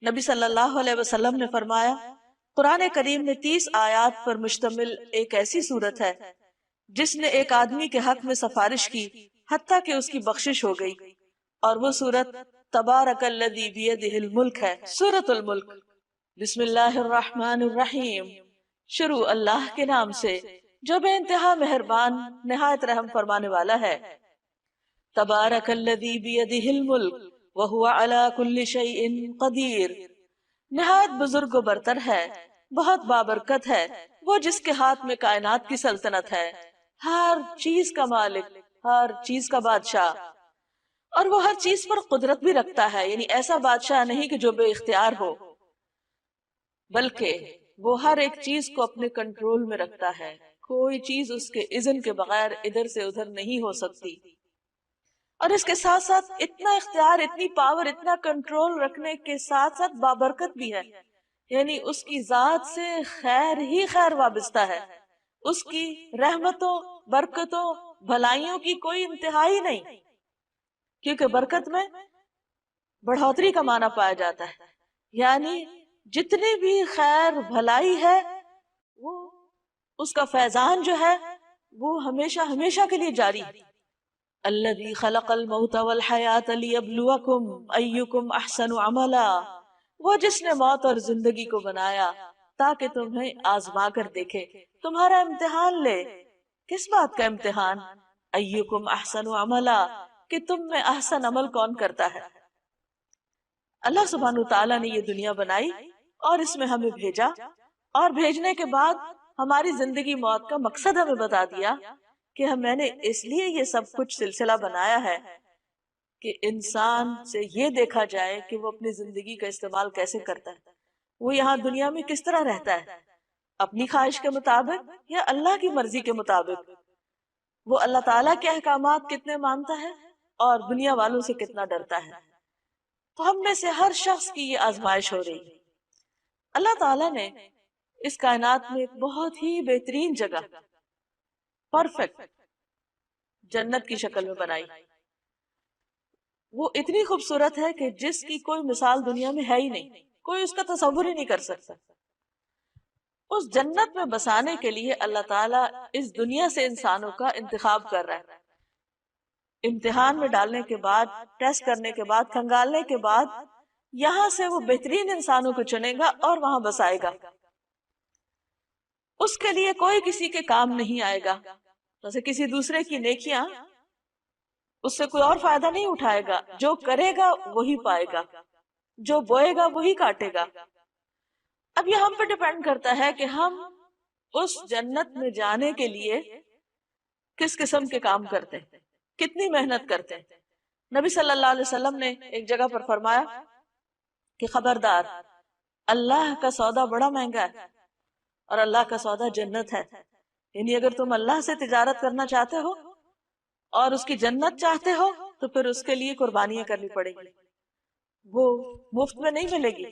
نبی صلی اللہ علیہ وسلم نے فرمایا قرآن کریم میں 30 آیات پر مشتمل ایک ایسی صورت ہے جس نے ایک آدمی کے حق میں سفارش کی حتیٰ کہ اس کی بخشش ہو گئی، اور وہ صورت تبارک الذی بیدہ الملک ہے، سورۃ الملک۔ بسم اللہ الرحمن الرحیم، شروع اللہ کے نام سے جو بے انتہا مہربان نہایت رحم فرمانے والا ہے۔ تبارک الذی بیدہ الملک وہو علی کل شیء قدیر، نہایت بزرگ و برتر ہے، بہت بابرکت ہے وہ جس کے ہاتھ میں کائنات کی سلطنت ہے، ہر چیز کا مالک، ہر چیز کا بادشاہ، اور وہ ہر چیز پر قدرت بھی رکھتا ہے، یعنی ایسا بادشاہ نہیں کہ جو بے اختیار ہو، بلکہ وہ ہر ایک چیز کو اپنے کنٹرول میں رکھتا ہے، کوئی چیز اس کے اذن کے بغیر ادھر سے ادھر نہیں ہو سکتی۔ اور اس کے ساتھ ساتھ اتنا اختیار، اتنی پاور، اتنا کنٹرول رکھنے کے ساتھ ساتھ بابرکت بھی ہے، یعنی اس کی ذات سے خیر ہی خیر وابستہ ہے، اس کی رحمتوں، برکتوں، بھلائیوں کی کوئی انتہائی نہیں، کیونکہ برکت میں بڑھوتری کا معنی پایا جاتا ہے، یعنی جتنی بھی خیر بھلائی ہے وہ اس کا فیضان جو ہے وہ ہمیشہ ہمیشہ کے لیے جاری ہے۔ الذی خلق الموت والحیات لیبلوکم ایکم احسن عملا، وہ جس نے موت اور زندگی کو بنایا تاکہ تمہیں آزما کر دیکھے، تمہارا امتحان لے۔ کس بات کا امتحان؟ ایکم احسن عملا، کہ تم میں احسن عمل کون کرتا ہے۔ اللہ سبحانہ وتعالی نے یہ دنیا بنائی اور اس میں ہمیں بھیجا، اور بھیجنے کے بعد ہماری زندگی موت کا مقصد ہمیں بتا دیا کہ میں نے اس لیے یہ سب کچھ سلسلہ بنایا ہے کہ انسان سے یہ دیکھا جائے کہ وہ اپنی زندگی کا استعمال کیسے کرتا ہے، وہ یہاں دنیا میں کس طرح رہتا ہے، اپنی خواہش کے مطابق یا اللہ کی مرضی کے مطابق، وہ اللہ تعالیٰ کے احکامات کتنے مانتا ہے اور دنیا والوں سے کتنا ڈرتا ہے۔ تو ہم میں سے ہر شخص کی یہ آزمائش ہو رہی ہے۔ اللہ تعالیٰ نے اس کائنات میں ایک بہت ہی بہترین جگہ، پرفیکٹ جنت کی شکل میں بنائی، وہ اتنی خوبصورت ہے کہ جس کی کوئی مثال دنیا میں ہے ہی نہیں، کوئی اس کا تصور ہی نہیں کر سکتا۔ اس جنت میں بسانے کے لیے اللہ تعالیٰ اس دنیا سے انسانوں کا انتخاب کر رہا ہے، امتحان میں ڈالنے کے بعد، ٹیسٹ کرنے کے بعد، کھنگالنے کے بعد یہاں سے وہ بہترین انسانوں کو چنے گا اور وہاں بسائے گا۔ اس کے لیے کوئی کسی کے کام نہیں آئے گا، جیسے کسی دوسرے کی نیکیاں اس سے کوئی اور فائدہ نہیں اٹھائے گا، جو کرے گا وہی پائے گا، جو بوئے گا وہی کاٹے گا۔ اب یہ ہم پہ ڈیپینڈ کرتا ہے کہ ہم اس جنت میں جانے کے لیے کس قسم کے کام کرتے ہیں، کتنی محنت کرتے ہیں۔ نبی صلی اللہ علیہ وسلم نے ایک جگہ پر فرمایا کہ خبردار، اللہ کا سودا بڑا مہنگا ہے اور اللہ کا سودا جنت ہے، یعنی اگر تم اللہ سے تجارت کرنا چاہتے ہو اور اس کی جنت چاہتے ہو تو پھر اس کے لیے قربانیاں کرنی پڑے گی، وہ مفت میں نہیں ملے گی،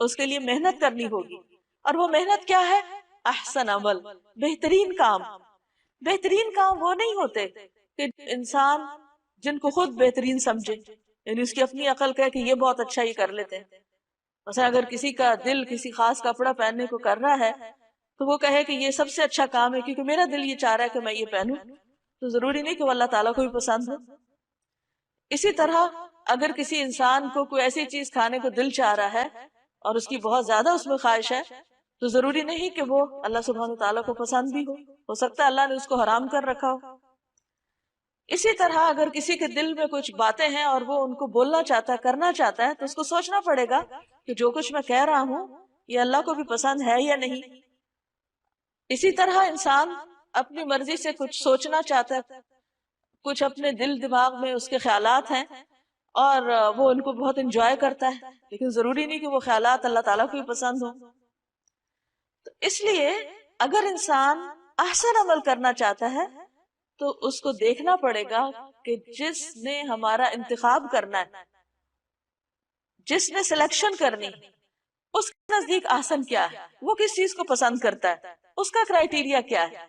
اس کے لیے محنت کرنی ہوگی۔ اور وہ محنت کیا ہے؟ احسن عمل، بہترین کام۔ بہترین کام وہ نہیں ہوتے کہ انسان جن کو خود بہترین سمجھے، یعنی اس کی اپنی عقل کہے کہ یہ بہت اچھا یہ کر لیتے ہیں۔ مثلا اگر کسی کا دل کسی خاص کپڑا پہننے کو کر رہا ہے تو وہ کہے کہ یہ سب سے اچھا کام ہے کیونکہ میرا دل یہ چاہ رہا ہے کہ میں یہ پہنوں، تو ضروری نہیں کہ وہ اللہ تعالیٰ کو بھی پسند ہو۔ اسی طرح اگر کسی انسان کو کوئی ایسی چیز کھانے کو دل چاہ رہا ہے اور اس کی بہت زیادہ اس میں خواہش ہے تو ضروری نہیں کہ وہ اللہ سبحانہ تعالیٰ کو پسند بھی ہو سکتا ہے اللہ نے اس کو حرام کر رکھا ہو۔ اسی طرح اگر کسی کے دل میں کچھ باتیں ہیں اور وہ ان کو بولنا چاہتا ہے، کرنا چاہتا ہے، تو اس کو سوچنا پڑے گا کہ جو کچھ میں کہہ رہا ہوں یہ اللہ کو بھی پسند ہے یا نہیں۔ اسی طرح انسان اپنی مرضی سے کچھ سوچنا چاہتا ہے، کچھ اپنے دل دماغ میں اس کے خیالات ہیں اور وہ ان کو بہت انجوائے کرتا ہے، لیکن ضروری نہیں کہ وہ خیالات اللہ تعالیٰ کو بھی پسند ہوں۔ تو اس لیے اگر انسان احسن عمل کرنا چاہتا ہے تو اس کو دیکھنا پڑے گا کہ جس نے ہمارا انتخاب کرنا ہے، جس نے سلیکشن کرنی، اس کے نزدیک احسن کیا ہے، وہ کس چیز کو پسند کرتا ہے، اس کا کرائیٹیریا کیا ہے،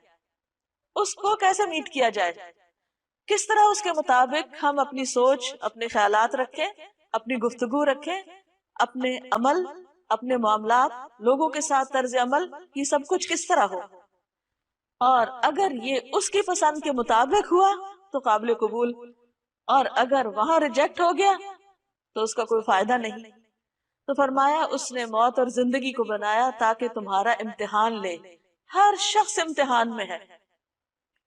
اس کو کیسے میٹ کیا جائے، کس طرح اس کے مطابق ہم اپنی سوچ، اپنے خیالات رکھیں، اپنی گفتگو رکھیں اپنے عمل، اپنے معاملات، لوگوں کے ساتھ طرز عمل، یہ سب کچھ کس طرح ہو، اور اگر یہ اس کی پسند کے مطابق ہوا تو قابل قبول، اور اگر وہاں ریجیکٹ ہو گیا تو اس کا کوئی فائدہ نہیں۔ تو فرمایا اس نے موت اور زندگی کو بنایا تاکہ تمہارا امتحان لے۔ ہر شخص امتحان میں ہے،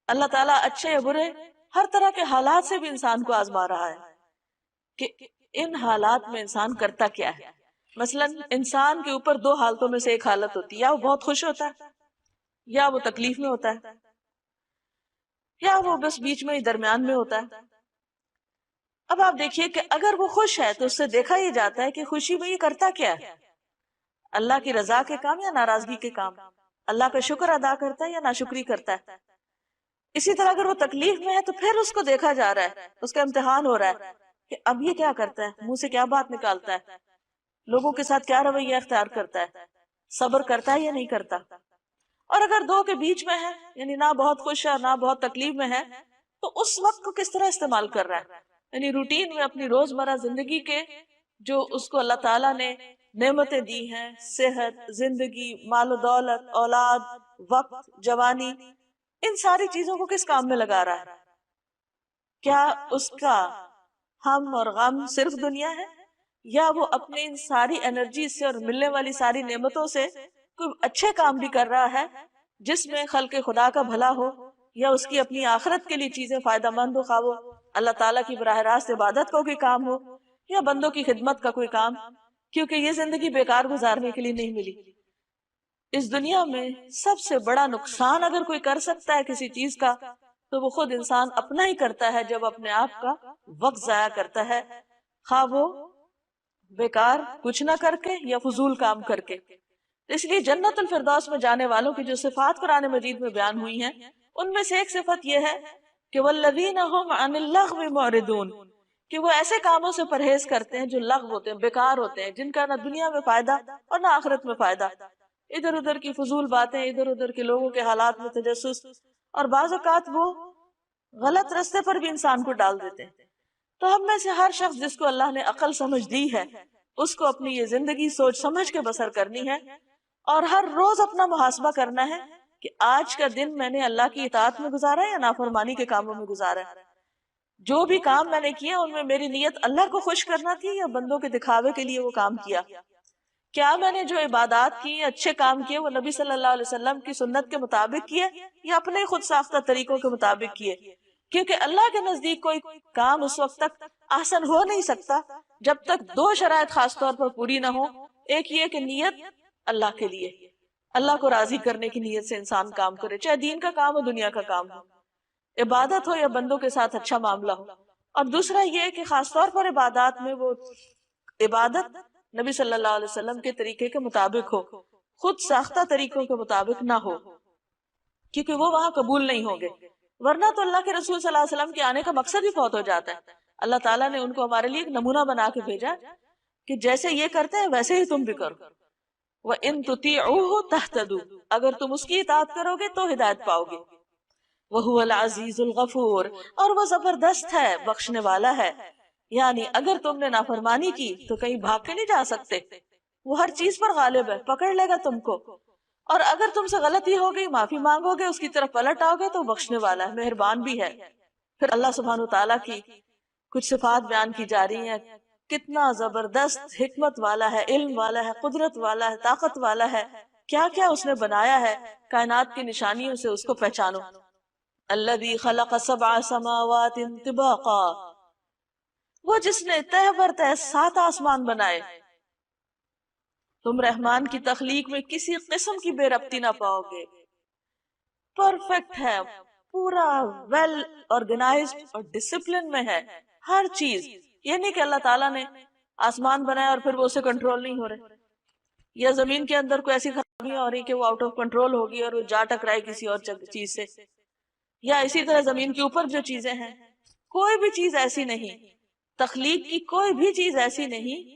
اللہ تعالیٰ اچھے یا برے ہر طرح کے حالات سے بھی انسان کو آزما رہا ہے کہ ان حالات میں انسان کرتا کیا ہے۔ مثلا انسان کے اوپر دو حالتوں میں سے ایک حالت ہوتی ہے، یا وہ بہت خوش ہوتا ہے یا وہ تکلیف میں ہوتا ہے، یا وہ بس بیچ میں ہی درمیان میں ہوتا ہے۔ اب آپ دیکھیے کہ اگر وہ خوش ہے تو اس سے دیکھا یہ جاتا ہے کہ خوشی میں یہ کرتا کیا ہے، اللہ کی رضا کے کام یا ناراضگی کے کام، اللہ کا شکر ادا کرتا ہے یا ناشکری کرتا ہے۔ اسی طرح اگر وہ تکلیف میں ہے تو پھر اس کو دیکھا جا رہا ہے، اس کا امتحان ہو رہا ہے کہ اب یہ کیا کرتا ہے، منہ سے کیا بات نکالتا ہے، لوگوں کے ساتھ کیا رویہ اختیار کرتا ہے، صبر کرتا ہے یا نہیں کرتا۔ اور اگر دو کے بیچ میں ہے، یعنی نہ بہت خوش ہے نہ بہت تکلیف میں ہے، تو اس وقت کو کس طرح استعمال کر رہا ہے، یعنی روٹین میں اپنی روزمرہ زندگی کے جو اس کو اللہ تعالیٰ نے نعمتیں دی ہیں، صحت، زندگی، مال و دولت، اولاد، وقت، جوانی، ان ساری چیزوں کو کس کام میں لگا رہا ہے؟ کیا اس کا ہم اور غم صرف دنیا ہے، یا وہ اپنے ان ساری انرجی سے اور ملنے والی ساری نعمتوں سے کوئی اچھے کام بھی کر رہا ہے جس میں خلق خدا کا بھلا ہو، یا اس کی اپنی آخرت کے لیے چیزیں فائدہ مند ہو، خواہ وہ اللہ تعالیٰ کی براہ راست عبادت کا کوئی کام ہو یا بندوں کی خدمت کا کوئی کام، کیونکہ یہ زندگی بیکار گزارنے کے لیے نہیں ملی۔ اس دنیا میں سب سے بڑا نقصان اگر کوئی کر سکتا ہے کسی چیز کا تو وہ خود انسان اپنا ہی کرتا ہے، جب اپنے آپ کا وقت ضائع کرتا ہے، خواہ وہ بیکار کچھ نہ کر کے یا فضول کام کر کے۔ اس لیے جنت الفردوس میں جانے والوں کی جو صفات قرآن مجید میں بیان ہوئی ہیں، ان میں سے ایک صفت یہ ہے کہ والذین هم عن اللغو معرضون، کہ وہ ایسے کاموں سے پرہیز کرتے ہیں جو لغو ہوتے ہیں، بیکار ہوتے ہیں، جن کا نہ دنیا میں فائدہ اور نہ آخرت میں فائدہ، ادھر ادھر کی فضول باتیں، ادھر ادھر کے لوگوں کے حالات میں تجسس، اور بعض اوقات وہ غلط رستے پر بھی انسان کو ڈال دیتے ہیں۔ تو ہم میں سے ہر شخص جس کو اللہ نے عقل سمجھ دی ہے، اس کو اپنی یہ زندگی سوچ سمجھ کے بسر کرنی ہے، اور ہر روز اپنا محاسبہ کرنا ہے کہ آج کا دن میں نے اللہ کی اطاعت میں گزارا ہے یا نافرمانی کے کاموں میں گزارا ہے، جو بھی کام میں نے کیا ان میں میری نیت اللہ کو خوش کرنا تھی یا بندوں کے دکھاوے کے لیے وہ کام کیا، کیا میں نے جو عبادات کی، اچھے کام کیے، وہ نبی صلی اللہ علیہ وسلم کی سنت کے مطابق کیے یا اپنے خود ساختہ طریقوں کے مطابق کیے، کیونکہ اللہ کے نزدیک کوئی کام اس وقت تک احسن ہو نہیں سکتا جب تک دو شرائط خاص طور پر پوری نہ ہو۔ ایک یہ کہ نیت اللہ کے لیے، اللہ کو راضی کرنے کی نیت سے انسان کام کرے، چاہے دین کا کام ہو دنیا کا کام ہو، عبادت ہو یا بندوں کے ساتھ اچھا معاملہ ہو۔ اور دوسرا یہ کہ خاص طور پر عبادات میں وہ عبادت نبی صلی اللہ علیہ وسلم کے طریقے کے مطابق ہو، خود ساختہ طریقوں کے مطابق نہ ہو، کیونکہ وہ وہاں قبول نہیں ہوں گے، ورنہ تو اللہ کے رسول صلی اللہ علیہ وسلم کے آنے کا مقصد ہی فوت ہو جاتا ہے۔ اللہ تعالیٰ نے ان کو ہمارے لیے ایک نمونہ بنا کے بھیجا کہ جیسے یہ کرتے ہیں ویسے ہی تم بھی کرو، وَإِن تُطِيعُوهُ تَهْتَدُوا، اگر تم اس کی اطاعت کرو گے تو ہدایت پاؤ گے، وَهُوَ الْعَزِيزُ الْغَفُورُ، اور وہ زبردست ہے، بخشنے والا ہے، یعنی اگر تم نے نافرمانی کی تو کہیں بھاگ کے نہیں جا سکتے، وہ ہر چیز پر غالب ہے، پکڑ لے گا تم کو، اور اگر تم سے غلطی ہو گئی، معافی مانگو گے، اس کی طرف پلٹ آؤ گے تو بخشنے والا ہے، مہربان بھی ہے۔ پھر اللہ سبحانہ وتعالیٰ کی کچھ صفات بیان کی جا رہی ہیں، کتنا زبردست حکمت والا ہے، علم والا ہے، قدرت والا ہے، طاقت والا ہے، کیا کیا اس نے بنایا ہے، کائنات کی نشانیوں سے اس کو پہچانو۔ الذی خلق سبع سماوات طباقا، وہ جس نے تہ بر تہ 7 آسمان بنائے، تم رحمان کی تخلیق میں کسی قسم کی بے ربطی نہ پاؤ گے، پرفیکٹ ہے، پورا ویل آرگنائزڈ اور ڈسپلن میں ہے ہر چیز۔ یہ نہیں کہ اللہ تعالیٰ نے آسمان بنایا اور پھر وہ اسے کنٹرول نہیں ہو رہے، یا زمین کے اندر کوئی ایسی خرابیاں ہو رہی کہ وہ آؤٹ آف کنٹرول ہوگی اور وہ جا ٹکرائے کسی اور چیز سے، یا اسی طرح زمین کے اوپر جو چیزیں ہیں، کوئی بھی چیز ایسی نہیں، تخلیق کی کوئی بھی چیز ایسی نہیں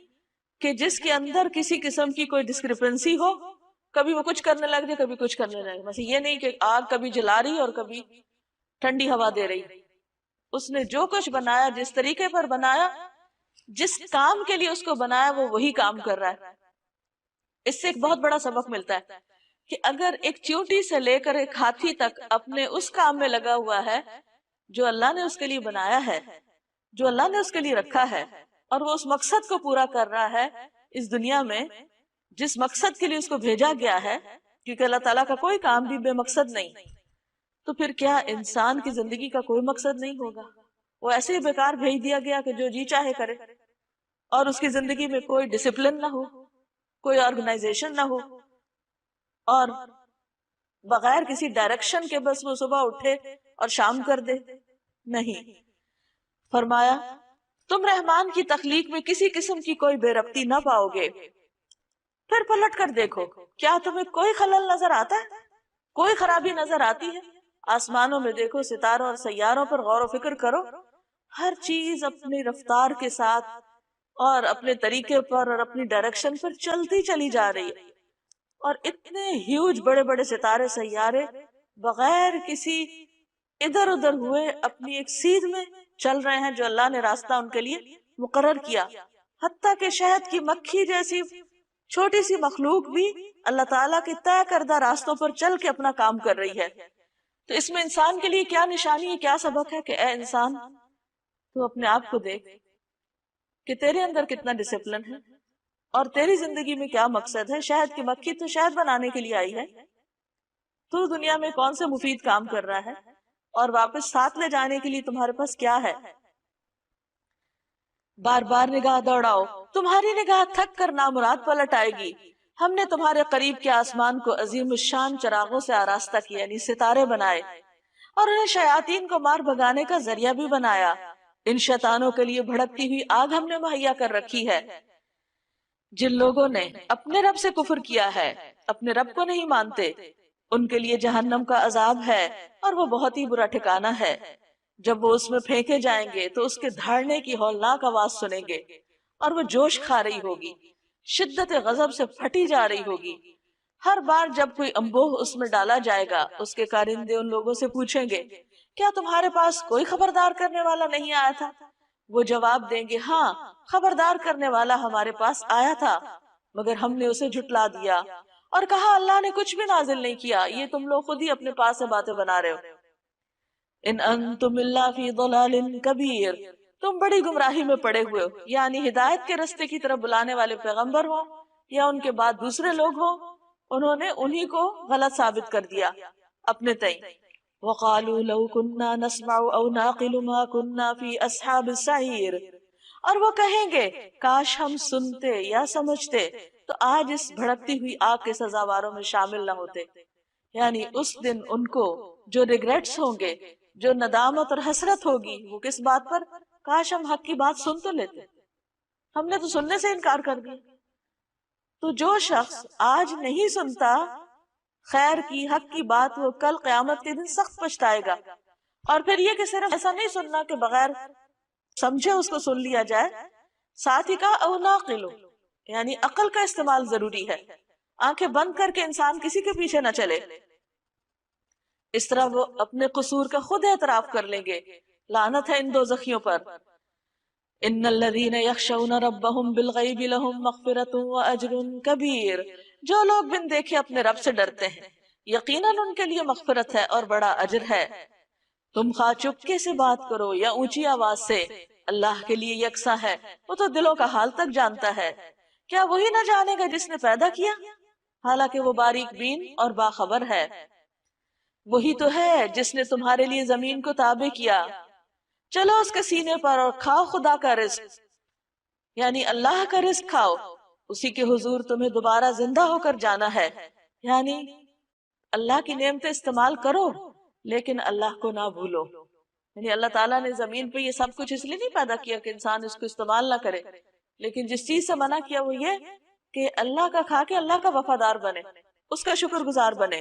کہ جس کے اندر کسی قسم کی کوئی ڈسکرپنسی ہو، کبھی وہ کچھ کرنے لگ جائے کبھی کچھ کرنے لگے۔ مثلا یہ نہیں کہ آگ کبھی جلا رہی اور کبھی ٹھنڈی ہوا دے رہی، اس نے جو کچھ بنایا جس طریقے پر بنایا جس کام کے لیے اس کو بنایا وہ وہی کام کر رہا ہے. اس سے ایک بہت بڑا سبق ملتا ہے کہ اگر ایک چیونٹی سے لے کر ایک ہاتھی تک اپنے اس کام میں لگا ہوا ہے جو اللہ نے اس کے لیے بنایا ہے، جو اللہ نے اس کے لیے رکھا ہے، اور وہ اس مقصد کو پورا کر رہا ہے اس دنیا میں جس مقصد کے لیے اس کو بھیجا گیا ہے، کیونکہ اللہ تعالیٰ کا کوئی کام بھی بے مقصد نہیں، تو پھر کیا انسان کی زندگی کا کوئی مقصد نہیں ہوگا؟ وہ ایسے ہی بیکار بھیج دیا گیا کہ جو جی چاہے کرے، اور اس کی زندگی میں کوئی ڈسپلن نہ ہو، کوئی آرگنائزیشن نہ ہو، اور بغیر کسی ڈائریکشن کے بس وہ صبح اٹھے اور شام کر دے. نہیں، فرمایا تم رحمان کی تخلیق میں کسی قسم کی کوئی بے ربطی نہ پاؤ گے. پھر پلٹ کر دیکھو، کیا تمہیں کوئی خلل نظر آتا ہے؟ کوئی خرابی نظر آتی ہے؟ آسمانوں میں دیکھو، ستاروں اور سیاروں پر غور و فکر کرو، ہر چیز اپنی رفتار کے ساتھ اور اپنے طریقے پر اور اپنی ڈائریکشن پر چلتی چلی جا رہی ہے، اور اتنے ہیوج بڑے بڑے ستارے سیارے بغیر کسی ادھر ادھر ہوئے اپنی ایک سیدھ میں چل رہے ہیں جو اللہ نے راستہ ان کے لیے مقرر کیا. حتیٰ کہ شہد کی مکھی جیسی چھوٹی سی مخلوق بھی اللہ تعالیٰ کے طے کردہ راستوں پر چل کے اپنا کام کر رہی ہے. تو اس میں انسان کے لیے کیا نشانی ہے، کیا سبق ہے کہ اے انسان تو اپنے آپ کو دیکھ کہ تیرے اندر کتنا ڈسپلن ہے اور تیری زندگی میں کیا مقصد ہے. شہد کی مکھی تو شہد بنانے کے لیے آئی ہے، تو دنیا میں کون سے مفید کام کر رہا ہے، اور واپس ساتھ لے جانے کے لیے تمہارے پاس کیا ہے؟ بار بار نگاہ دوڑاؤ، تمہاری نگاہ تھک کر نامراد پلٹ آئے گی. ہم نے تمہارے قریب کے آسمان کو عظیم الشان چراغوں سے آراستہ کیا، یعنی ستارے بنائے، اور انہیں شیاطین کو مار بھگانے کا ذریعہ بھی بنایا. ان شیطانوں کے لیے بھڑکتی ہوئی آگ ہم نے مہیا کر رکھی ہے. جن لوگوں نے اپنے رب سے کفر کیا ہے، اپنے رب کو نہیں مانتے، ان کے لیے جہنم کا عذاب ہے، اور وہ بہت ہی برا ٹھکانہ ہے. جب وہ اس میں پھینکے جائیں گے تو اس کے دھاڑنے کی ہولناک آواز سنیں گے، اور وہ جوش کھا رہی ہوگی، شدت غضب سے پھٹی جا رہی ہوگی. ہر بار جب کوئی انبوہ اس میں ڈالا جائے گا، اس کے کارندے ان لوگوں سے پوچھیں گے، کیا تمہارے پاس کوئی خبردار کرنے والا نہیں آیا تھا؟ وہ جواب دیں گے، ہاں، خبردار کرنے والا ہمارے پاس آیا تھا، مگر ہم نے اسے جھٹلا دیا اور کہا اللہ نے کچھ بھی نازل نہیں کیا، یہ تم لوگ خود ہی اپنے پاس سے باتیں بنا رہے ہو. ان انتم الا فی ضلال کبیر، تم بڑی گمراہی میں پڑے ہوئے ہو. یعنی ہدایت کے رستے کی طرف بلانے والے پیغمبر ہوں یا ان کے بعد دوسرے لوگ ہوں، انہوں نے انہی کو غلط ثابت کر دیا اپنے تئیں. وقالوا لو كنا نسمع او نعقل ما كنا في اصحاب السعیر، اور وہ کہیں گے کاش ہم سنتے یا سمجھتے تو آج اس بھڑکتی ہوئی آگ کے سزاواروں میں شامل نہ ہوتے. یعنی اس دن ان کو جو ریگریٹس ہوں گے، جو ندامت اور حسرت ہوگی، وہ کس بات پر؟ کاش ہم حق کی بات سن تو لیتے، ہم نے تو سننے سے انکار کر دیا. تو جو شخص آج نہیں سنتا خیر کی، حق کی بات، وہ کل قیامت کے دن سخت پچھتائے گا. اور پھر یہ کہ صرف ایسا نہیں سننا کہ بغیر سمجھے اس کو سن لیا جائے، ساتھ ہی کہا او ناقلو، یعنی عقل کا استعمال ضروری ہے. آنکھیں بند کر کے انسان کسی کے پیچھے نہ چلے، اس طرح وہ اپنے قصور کا خود اعتراف کر لیں گے. لعنت ہے ان دوزخیوں پر. ان الذین یخشون ربهم بالغیب لهم مغفرۃ واجر کبیر، جو لوگ بن دیکھے اپنے رب سے ڈرتے ہیں، یقیناً ان کے لیے مغفرت ہے اور بڑا اجر ہے. تم خواہ چپکے سے بات کرو یا اونچی آواز سے، اللہ کے لیے یکساں ہے، وہ تو دلوں کا حال تک جانتا ہے. کیا وہی نہ جانے گا جس نے پیدا کیا، حالانکہ وہ باریک بین اور باخبر ہے. وہی تو ہے جس نے تمہارے لیے زمین کو تابع کیا، چلو اس کے سینے پر اور کھاؤ خدا کا رزق، یعنی اللہ کا رزق کھاؤ. اسی کے حضور تمہیں دوبارہ زندہ ہو کر جانا ہے. یعنی اللہ کی نعمتیں استعمال کرو لیکن اللہ کو نہ بھولو. یعنی اللہ تعالیٰ نے زمین پہ یہ سب کچھ اس لیے نہیں پیدا کیا کہ انسان اس کو استعمال نہ کرے، لیکن جس چیز سے منع کیا وہ یہ کہ اللہ کا کھا کے اللہ کا وفادار بنے، اس کا شکر گزار بنے.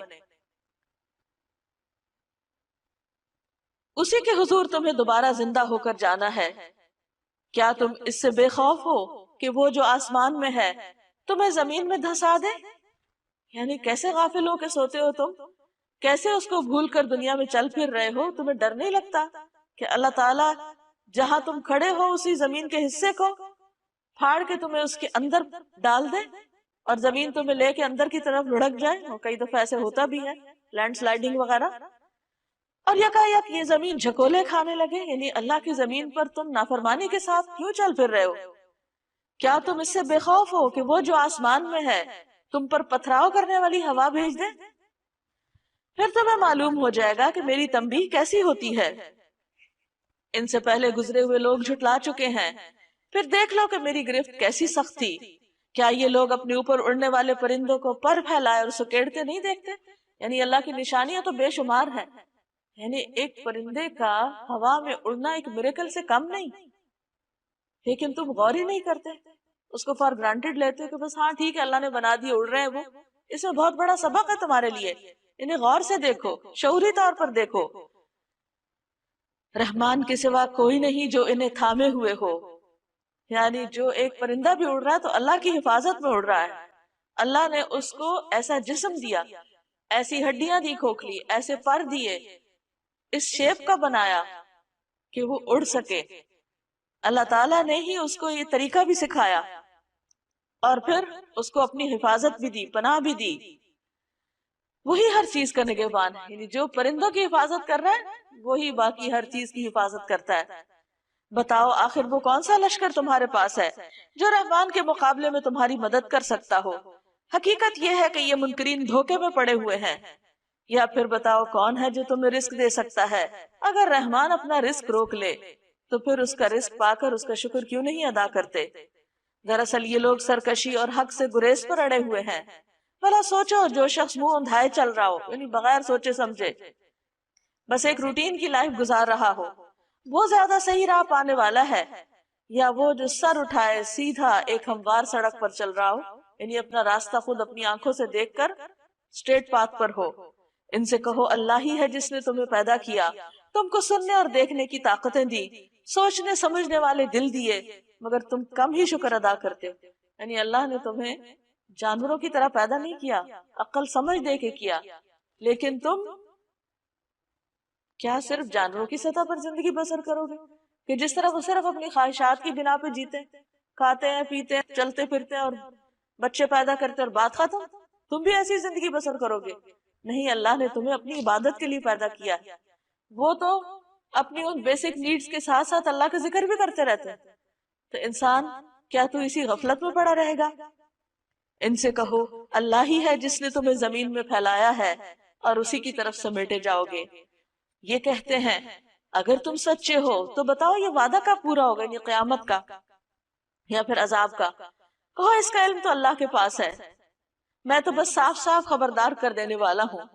اسی کے حضور تمہیں دوبارہ زندہ ہو کر جانا ہے. کیا تم اس سے بے خوف ہو کہ وہ جو آسمان میں ہے تمہیں زمین میں دھسا دے؟ یعنی کیسے غافل ہو کے سوتے ہو تم، کیسے اس کو بھول کر دنیا میں چل پھر رہے ہو؟ تمہیں ڈر نہیں لگتا کہ اللہ تعالیٰ جہاں تم کھڑے ہو اسی زمین کے حصے کو پھاڑ کے تمہیں اس کے اندر ڈال دے اور زمین تمہیں لے کے اندر کی طرف لڑک جائے، اور کئی دفعہ ایسے ہوتا بھی ہے، لینڈ سلائیڈنگ وغیرہ، اور یکایک یہ زمین جھکولے کھانے لگے، یعنی اللہ کی زمین پر تم نافرمانی کے ساتھ کیوں چل پھر رہے ہو؟ کیا تم اس سے بے خوف ہو کہ وہ جو آسمان میں ہے تم پر پتھراؤ کرنے والی ہوا بھیج دے؟ پھر تمہیں معلوم ہو جائے گا کہ میری تنبیہ کیسی ہوتی ہے۔ ان سے پہلے گزرے ہوئے لوگ جھٹلا چکے ہیں، پھر دیکھ لو کہ میری گرفت کیسی سخت تھی۔ کیا یہ لوگ اپنے اوپر اڑنے والے پرندوں کو پر پھیلائے اور سکیڑتے نہیں دیکھتے؟ یعنی اللہ کی نشانیاں تو بے شمار ہیں، یعنی ایک پرندے کا ہوا میں اڑنا ایک میریکل سے کم نہیں، لیکن تم غور ہی نہیں کرتے، اس کو فار گرانٹیڈ لیتے کہ بس ہاں ٹھیک ہے اللہ نے بنا دی، اڑ رہے ہیں وہ۔ اس میں بہت بڑا سبق ہے تمہارے لیے، انہیں غور سے دیکھو، شعوری طور پر دیکھو۔ رحمان کے سوا کوئی نہیں جو انہیں تھامے ہوئے ہو، یعنی جو ایک پرندہ بھی اڑ رہا ہے تو اللہ کی حفاظت میں اڑ رہا ہے۔ اللہ نے اس کو ایسا جسم دیا، ایسی ہڈیاں دی کھوکھلی، ایسے پر دیے، اس شیپ کا بنایا کہ وہ اڑ سکے۔ اللہ تعالیٰ نے ہی اس کو یہ طریقہ بھی سکھایا، اور پھر اس کو اپنی حفاظت بھی دی، پناہ بھی دی۔ وہی ہر چیز کا نگہبان ہے، یعنی جو پرندوں کی حفاظت کر رہا ہے وہی باقی ہر چیز کی حفاظت کرتا ہے۔ بتاؤ آخر وہ کون سا لشکر تمہارے پاس ہے جو رحمان کے مقابلے میں تمہاری مدد کر سکتا ہو؟ حقیقت یہ ہے کہ یہ منکرین دھوکے میں پڑے ہوئے ہیں۔ یا پھر بتاؤ کون ہے جو تمہیں رزق دے سکتا ہے؟ اگر رحمان اپنا رزق روک لے تو پھر اس کا رزق پا کر اس کا شکر کیوں نہیں ادا کرتے؟ دراصل یہ لوگ سرکشی اور حق سے گریز پر اڑے ہوئے ہیں۔ بھلا سوچو جو شخص منہ اندھائے چل رہا ہو، یعنی بغیر سوچے سمجھے بس ایک روٹین کی لائف گزار رہا ہو، وہ زیادہ صحیح راہ پانے والا ہے، یا وہ جو سر اٹھائے سیدھا ایک ہموار سڑک پر چل رہا ہو، یعنی اپنا راستہ خود اپنی آنکھوں سے دیکھ کر اسٹریٹ پاتھ پر ہو؟ ان سے کہو اللہ ہی ہے جس نے تمہیں پیدا کیا، تم کو سننے اور دیکھنے کی طاقتیں دی، سوچنے سمجھنے والے دل دیے، مگر تم کم ہی شکر ادا کرتے ہو۔ یعنی اللہ نے تمہیں جانوروں کی طرح پیدا نہیں کیا، عقل سمجھ دے کے کیا، لیکن تم کیا صرف جانوروں کی سطح پر زندگی بسر کرو گے کہ جس طرح وہ صرف اپنی خواہشات کی بنا پہ جیتے، کھاتے ہیں، پیتے ہیں، چلتے پھرتے ہیں اور بچے پیدا کرتے اور بات ختم؟ تم بھی ایسی زندگی بسر کرو گے؟ نہیں، اللہ نے تمہیں اپنی عبادت کے لیے پیدا کیا ہے۔ وہ تو اپنی ان بیسک نیڈز کے ساتھ ساتھ اللہ کا ذکر بھی کرتے رہتے ہیں، تو انسان کیا تو اسی غفلت میں پڑا رہے گا؟ ان سے کہو اللہ ہی ہے جس نے تمہیں زمین میں پھیلایا ہے اور اسی کی طرف سمیٹے جاؤ گے۔ یہ کہتے ہیں اگر تم سچے ہو تو بتاؤ یہ وعدہ کب پورا ہوگا، یعنی قیامت کا یا پھر عذاب کا؟ کہو اس کا علم تو اللہ کے پاس ہے، میں تو بس صاف صاف خبردار کر دینے والا ہوں۔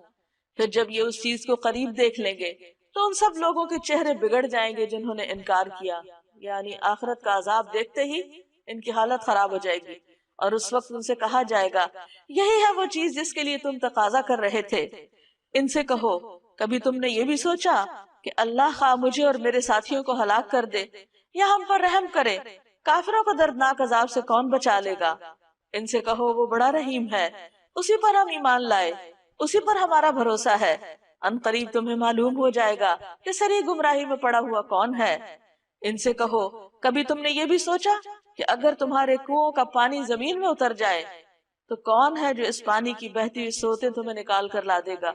پھر جب یہ اس چیز کو قریب دیکھ لیں گے تو ان سب لوگوں کے چہرے بگڑ جائیں گے جنہوں نے انکار کیا، یعنی آخرت کا عذاب دیکھتے ہی ان کی حالت خراب ہو جائے گی، اور اس وقت ان سے کہا جائے گا یہی ہے وہ چیز جس کے لیے تم تقاضا کر رہے تھے۔ ان سے کہو کبھی تم نے یہ بھی سوچا کہ اللہ خواہ مجھے اور میرے ساتھیوں کو ہلاک کر دے یا ہم پر رحم کرے، کافروں کو دردناک عذاب سے کون بچا لے گا؟ ان سے کہو وہ بڑا رحیم ہے، اسی پر ہم ایمان لائے، اسی پر ہمارا بھروسہ ہے، ان قریب تمہیں معلوم ہو جائے گا کہ سری گمراہی میں پڑا ہوا کون ہے۔ ان سے کہو کبھی تم نے یہ بھی سوچا کہ اگر تمہارے کنووں کا پانی زمین میں اتر جائے تو کون ہے جو اس پانی کی بہتی ہوئی سوتیں تمہیں نکال کر لا دے گا؟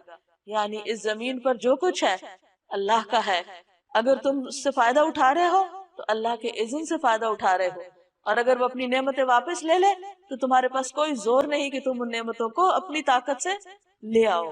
یعنی اس زمین پر جو کچھ ہے اللہ کا ہے، اگر تم اس سے فائدہ اٹھا رہے ہو تو اللہ کے اذن سے فائدہ اٹھا رہے ہو، اور اگر وہ اپنی نعمتیں واپس لے لے تو تمہارے پاس کوئی زور نہیں کہ تم ان نعمتوں کو اپنی طاقت سے لے آؤ۔